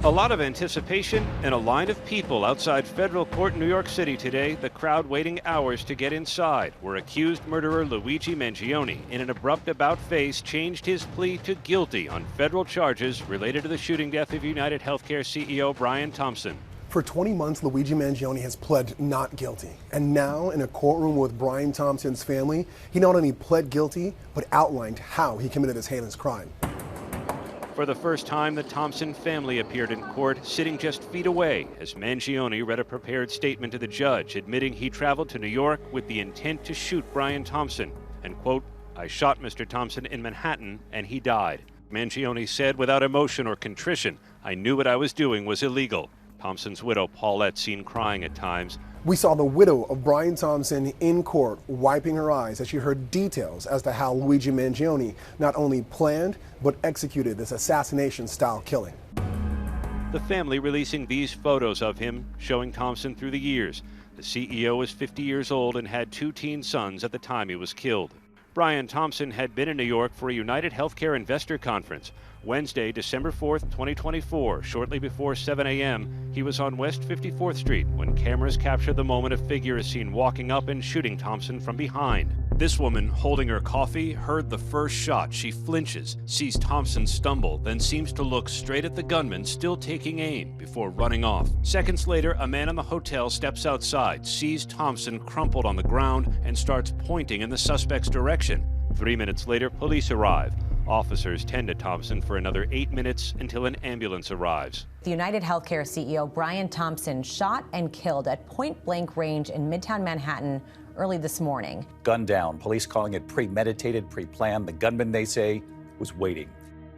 A lot of anticipation and a line of people outside federal court in New York City today, the crowd waiting hours to get inside, where accused murderer Luigi Mangione, in an abrupt about-face, changed his plea to guilty on federal charges related to the shooting death of United Healthcare CEO Brian Thompson. For 20 months, Luigi Mangione has pled not guilty. And now, in a courtroom with Brian Thompson's family, he not only pled guilty, but outlined how he committed this heinous crime. For the first time, the Thompson family appeared in court, sitting just feet away, as Mangione read a prepared statement to the judge, admitting he traveled to New York with the intent to shoot Brian Thompson. And, quote, "I shot Mr. Thompson in Manhattan, and he died." Mangione said without emotion or contrition, "I knew what I was doing was illegal." Thompson's widow, Paulette, seen crying at times. We saw the widow of Brian Thompson in court wiping her eyes as she heard details as to how Luigi Mangione not only planned but executed this assassination-style killing. The family releasing these photos of him, showing Thompson through the years. The CEO was 50 years old and had 2 teen sons at the time he was killed. Brian Thompson had been in New York for a United Healthcare Investor Conference. Wednesday, December 4th, 2024, shortly before 7 a.m., he was on West 54th Street when cameras captured the moment a figure is seen walking up and shooting Thompson from behind. This woman, holding her coffee, heard the first shot. She flinches, sees Thompson stumble, then seems to look straight at the gunman, still taking aim, before running off. Seconds later, a man in the hotel steps outside, sees Thompson crumpled on the ground, and starts pointing in the suspect's direction. 3 minutes later, police arrive. Officers tend to Thompson for another 8 minutes until an ambulance arrives. The United Healthcare CEO Brian Thompson shot and killed at point-blank range in Midtown Manhattan early this morning. Gunned down. Police calling it premeditated, pre-planned. The gunman, they say, was waiting.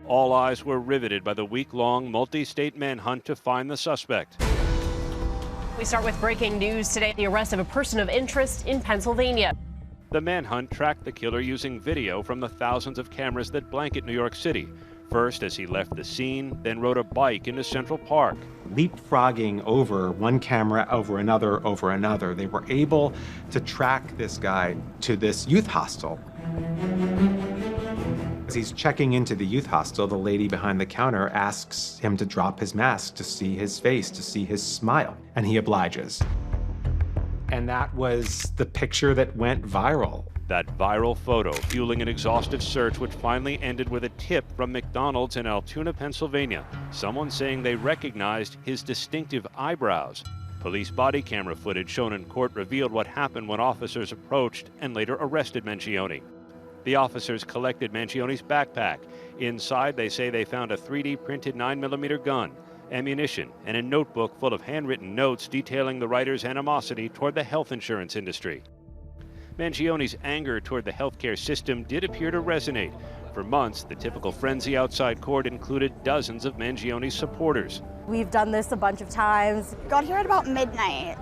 All eyes were riveted by the week-long multi-state manhunt to find the suspect. We start with breaking news today. The arrest of a person of interest in Pennsylvania. The manhunt tracked the killer using video from the thousands of cameras that blanket New York City. First as he left the scene, then rode a bike into Central Park. Leapfrogging over one camera over another. They were able to track this guy to this youth hostel. As he's checking into the youth hostel, the lady behind the counter asks him to drop his mask to see his face, to see his smile, and he obliges. And that was the picture that went viral. That viral photo fueling an exhaustive search which finally ended with a tip from McDonald's in Altoona, Pennsylvania. Someone saying they recognized his distinctive eyebrows. Police body camera footage shown in court revealed what happened when officers approached and later arrested Mangione. The officers collected Mangione's backpack. Inside, they say they found a 3D printed 9mm gun, ammunition, and a notebook full of handwritten notes detailing the writer's animosity toward the health insurance industry. Mangione's anger toward the healthcare system did appear to resonate. For months, the typical frenzy outside court included dozens of Mangione's supporters. We've done this a bunch of times. Got here at about midnight,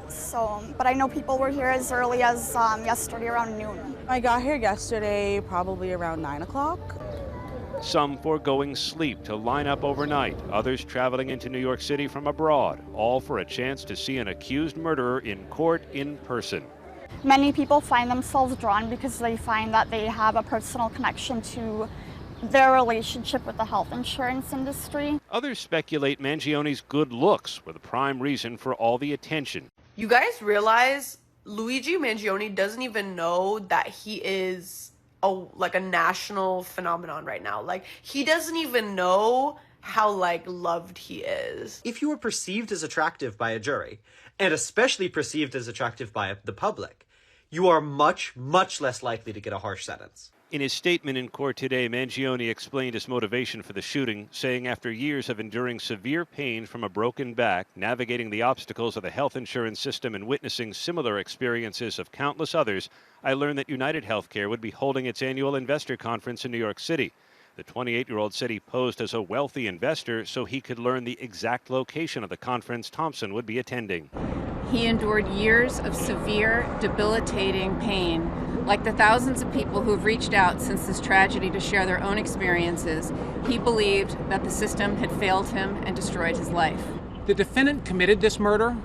but I know people were here as early as yesterday around noon. I got here yesterday probably around 9 o'clock. Some foregoing sleep to line up overnight, others traveling into New York City from abroad, all for a chance to see an accused murderer in court in person. Many people find themselves drawn because they find that they have a personal connection to their relationship with the health insurance industry. Others speculate Mangione's good looks were the prime reason for all the attention. You guys realize Luigi Mangione doesn't even know that he is a national phenomenon right now. Like, he doesn't even know how loved he is. If you were perceived as attractive by a jury, and especially perceived as attractive by the public, you are much, much less likely to get a harsh sentence. In his statement in court today, Mangione explained his motivation for the shooting, saying after years of enduring severe pain from a broken back, navigating the obstacles of the health insurance system and witnessing similar experiences of countless others, I learned that United Healthcare would be holding its annual investor conference in New York City. The 28-year-old said he posed as a wealthy investor so he could learn the exact location of the conference Thompson would be attending. He endured years of severe, debilitating pain. Like the thousands of people who have reached out since this tragedy to share their own experiences, he believed that the system had failed him and destroyed his life. The defendant committed this murder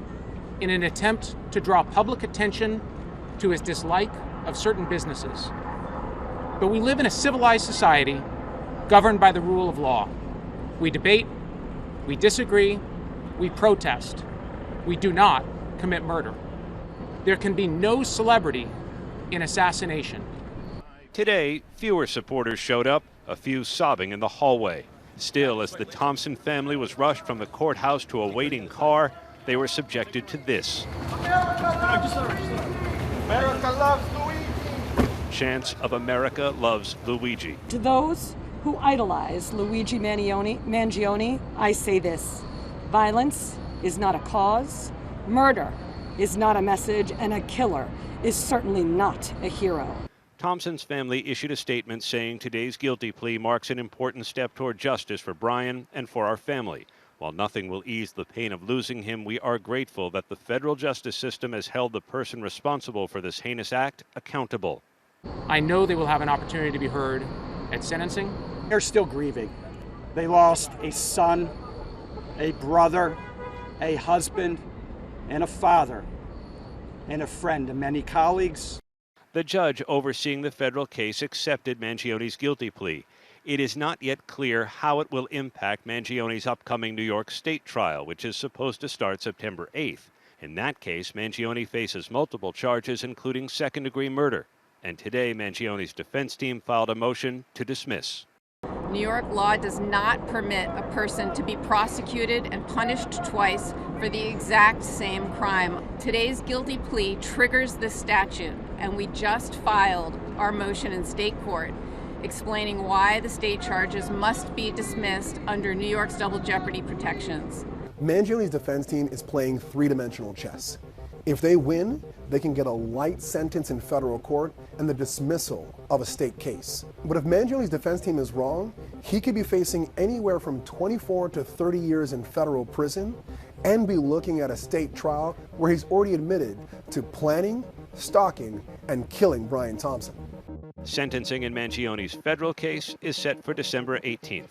in an attempt to draw public attention to his dislike of certain businesses. But we live in a civilized society governed by the rule of law. We debate, We disagree, we protest, we do not commit murder. There can be no celebrity in assassination. Today, fewer supporters showed up, a few sobbing in the hallway. Still, as the Thompson family was rushed from the courthouse to a waiting car, they were subjected to this. America loves Luigi. Chants of America loves Luigi. To those who idolize Luigi Mangione, I say this: violence is not a cause, murder is not a message, and a killer is certainly not a hero. Thompson's family issued a statement saying today's guilty plea marks an important step toward justice for Brian and for our family. While nothing will ease the pain of losing him, we are grateful that the federal justice system has held the person responsible for this heinous act accountable. I know they will have an opportunity to be heard at sentencing. They're still grieving. They lost a son, a brother, a husband, and a father, and a friend, and many colleagues. The judge overseeing the federal case accepted Mangione's guilty plea. It is not yet clear how it will impact Mangione's upcoming New York State trial, which is supposed to start September 8th. In that case, Mangione faces multiple charges, including second-degree murder. And today, Mangione's defense team filed a motion to dismiss. New York law does not permit a person to be prosecuted and punished twice for the exact same crime. Today's guilty plea triggers this statute, and we just filed our motion in state court explaining why the state charges must be dismissed under New York's double jeopardy protections. Mangione's defense team is playing three-dimensional chess. If they win, they can get a light sentence in federal court and the dismissal of a state case. But if Mangione's defense team is wrong, he could be facing anywhere from 24 to 30 years in federal prison and be looking at a state trial where he's already admitted to planning, stalking, and killing Brian Thompson. Sentencing in Mangione's federal case is set for December 18th.